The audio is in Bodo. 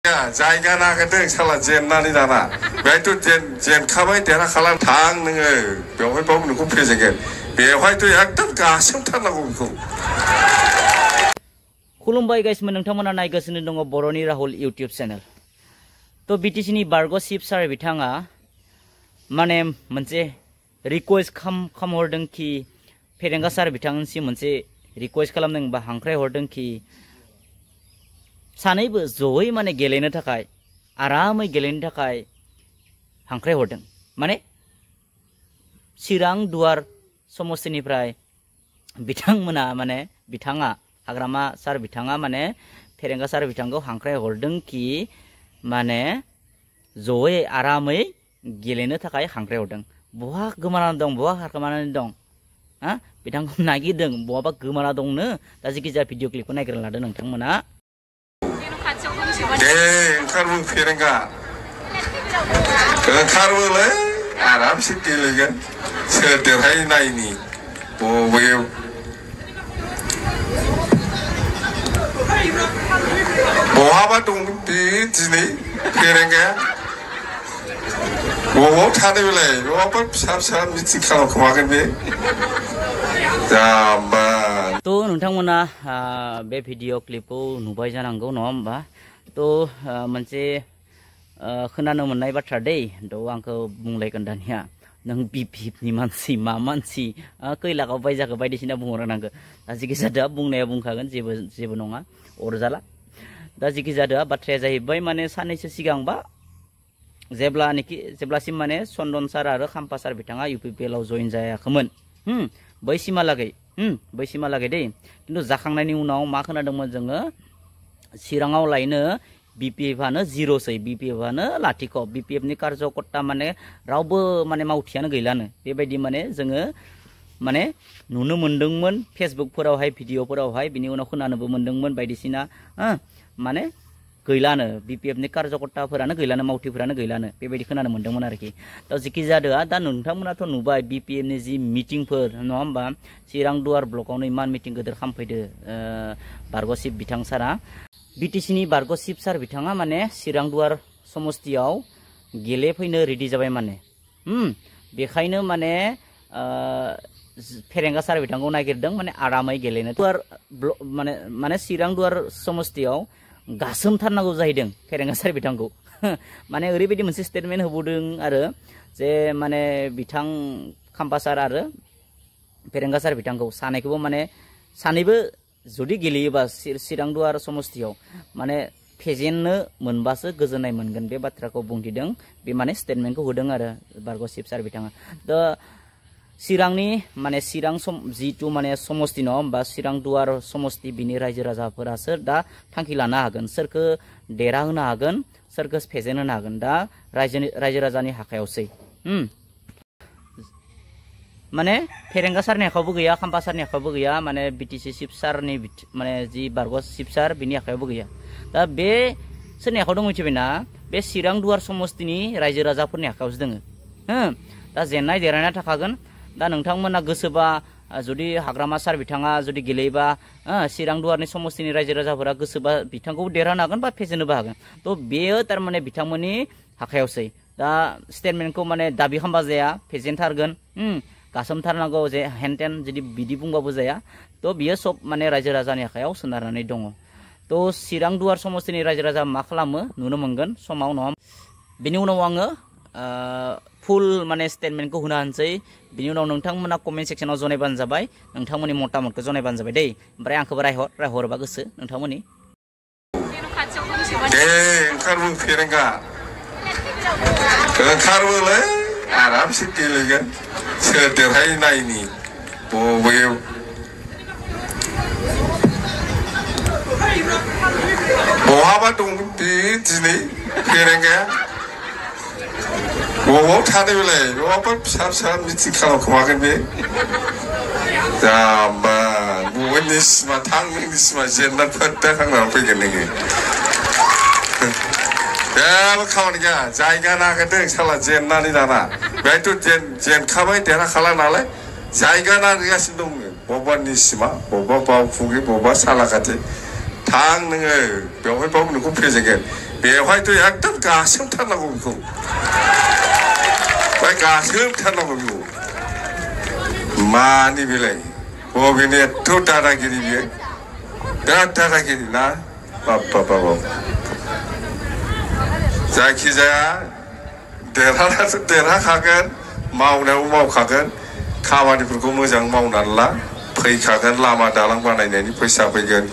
जायगा नागिरदों साला जेननानै दाना बेहायथ' जेनखाबाय देरहाखाला थां नोङो बेवहायबाबो नोंखौ फेजेनगोन बेवहायथ' एकदम गासोमथारनांगौ बेखौ खुलुमबाय गाइसमोन नोंथांमोना नायगासिनो दङ बर'नि राहुल इउटिउब चेनेल तो बिटिसिनि बारग' चिफ सार बिथाङा माने मोनसे रिक्वेस्ट खालामहरदों कि फेरेंगा सार बिथांनिसिम मोनसे रिक्वेस्ट खालामदों बा हांख्राय हरदों कि सानैबो जयै माने गेलेनो थाखाय आरामै गेलेनो थाखाय हांख्राय हरदों माने चिरां दुवार समस्तिनिफ्राय बिथांमोना माने बिथाङा हाग्रामा सार बिथाङा माने फेरेंगा सार बिथांखौ हांख्राय हरदों कि माने जयै आरामै गेलेनो थाखाय हांख्राय हरदों बहा गोमानानै दं बहा खारखोमानानै दं हा बिथांखौ नागिरदों बहाबा गोमाना दंनो दा जेखिजाया भिडिअ क्लिपखौ नायग्रोना लादो नोंथांमोना दे ओंखारबो फेरेंगा ओंखारबोलै आरामसे गेलेगोन सोर देरहायो नायनि बबेयाव बहाबा दं बे दिनै फेरेंगाया बबाव थानो बेलाय बहाबा फिसा फिसा मिटिं खालामखोमागोन बे जाम्बा तो नोंथांमोना बे भिडिअ क्लिपखौ नुबाय जानांगौ नङा होमबा तो मोनसे खोनानो मोननाय बाथ्रा दै तो आंखौ बुंलायगोन दानिया नों बिपिएफनि मानसि मा मानसि खै लाखाव बायजाखो बायदिसिना बुंहरनांगो दा जेखि जादोआ बुंनाया बुंखागोन जेबो नङा अरजाला दा जेखि जादोआ बाथ्राया जाहैबाय माने साननैसो सिगांबा जेब्लासिम माने चन्दन सार आरो खाम्फा सार बिथाङा UPPL आव जइन जायाखैमोन बै सिमालागै दै खिन्थु जाखांनायनि उनाव मा खोनादोंमोन जोङो चिराङाव लायनो बिपिएफआनो जिर'सै बिपिएफआनो लाथिख' बिपिएफनि कार्यकर्ता माने रावबो माने मावथियानो गैलानो बेबायदि माने जोङो माने नुनो मोनदोंमोन फेसबुकफोरावहाय भिडिअफोरावहाय बिनि उनाव खोनानोबो मोनदोंमोन बायदिसिना माने गैलानो बिपिएफनि कार्यकर्ताफोरानो गैलानो मावथिफोरानो गैलानो बेबायदि खोनानो मोनदोंमोन आरोखि दा जेखि जादोआ दा नोंथांमोनाथ' नुबाय बिपिएफनि जि मिटिंफोर नङा होमबा चिरां दुवार ब्लकआवनो इमान मिटिं गिदिर खालामफैदो बारग' चिफ बिथां सारा बिटिसिनि बारग' चिफ सार बिथाङा माने चिरां दुवार समस्तियाव गेलेफैनो रेडि जाबाय माने बेखायनो माने फेरेंगा सार बिथांखौ नागिरदों माने आरामै गेलेनो दुवार माने चिरां दुवार समस्तियाव गासोमथारनांगौ जाहैदों फेरेंगा सार बिथांखौ माने ओरैबायदि मोनसे स्टेटमेन्ट होबावदों आरो जे माने बिथां खाम्फा सार आरो फेरेंगा सार बिथांखौ सानैखौबो माने सानैबो जुदि गेलेयोबा चिरां दुवार समस्तियाव माने फेजेननो मोनबासो गोजोननाय मोनगोन बे बाथ्राखौ बुंथिदों बे माने स्टेटमेन्टखौ होदों आरो बारग' चिफ सार बिथाङा दा चिरांनि माने चिरां जितु माने समस्ति नङा होमबा चिरां दुवार समस्ति बिनि रायजो राजाफोरासो दा थांखि लानो हागोन सोरखौ देरहाहोनो हागोन सोरखौ फेजेन होनो हागोन दा रायजो राजानि आखायावसै माने फेरेंगा सारनि आखायावबो गैया खाम्फा सारनि आखायावबो गैया माने बिटिसि चिफ सारनि माने जि बारग' चिफ सार बिनि आखायावबो गैया दा बे सोरनि आखायाव दं मिथिबायना बे चिरां दुवार समस्तिनि रायजो राजाफोरनि आखायावसो दङ दा जेननाय देरहानाया थाखागोन दा नोंथांमोना गोसोबा जुदि हाग्रामा सार बिथाङा जुदि गेलेयोबा चिरां दुवारनि समस्तिनि रायजो राजाफोरा गोसोबा बिथांखौबो देरहानो हागोन बा फेजेननोबो हागोन थ' बेयो थारमाने बिथांमोननि आखायावसै दा स्टेटमेन्टखौ माने दाबि खालामबा जाया फेजेनथारगोन गासोमथारनांगौ जे हेनटेन जुदि बिदि बुंबाबो जाया थ' बियो सब माने रायजो राजानि आखायाव सोनारनानै दङ थ' चिरां दुवार समस्तिनि रायजो राजा मा खालामो नुनो मोनगोन समाव नङा बिनि उनाव आङो फुल माने स्टेटमेन्टखौ होना होनसै बिनि उनाव नोंथांमोना कमेन्ट सेक्सनाव जनायबानो जाबाय नोंथांमोननि मतामतखौ जनायबानो जाबाय दै ओमफ्राय आंखौबो रायहरबा गोसो नोंथांमोननि दे ओंखारबो फेरेंगा ओंखारबोलै आरामसे गेलेगोन सोर देरहायो नायनि बबेयाव बहाबा दं बे दिनै फेरेंगाया बबाव थानो बेलाय बहाबा फिसा फिसा मिटिं खालामखोमागोन बे जाम्बा बबेनि सिमा थां नोंनि सिमा जेननानै फोद्दा थांनानै फैगोन नोङो जेबो खामानि गैया जायगा नागिरदों साला जेननानै दाना बेहायथ' जेनखाबाय देरहाखाला नालाय जायगा नागिरगासिनो दङ बबेबा निसिमा बबेबा बावखुंग्रि बबेबा सालाकाथि थां नोङो बेवहायबाबो नोंखौ फेजेनगोन बेवहायथ' एकदम गासोमथारनांगौ बेखौ ओमफ्राय गासोमथारनांगौ बेखौ मानि बेलाय बबेनि एथ' दादागिरि बियो बिराद दादागिरि ना बाब जायखिजाया देरहाखागोन मावनायाव मावखागोन खामानिफोरखौ मोजां मावनानै ला फैखागोन लामा दालां बानायनायनि फैसा फैगोन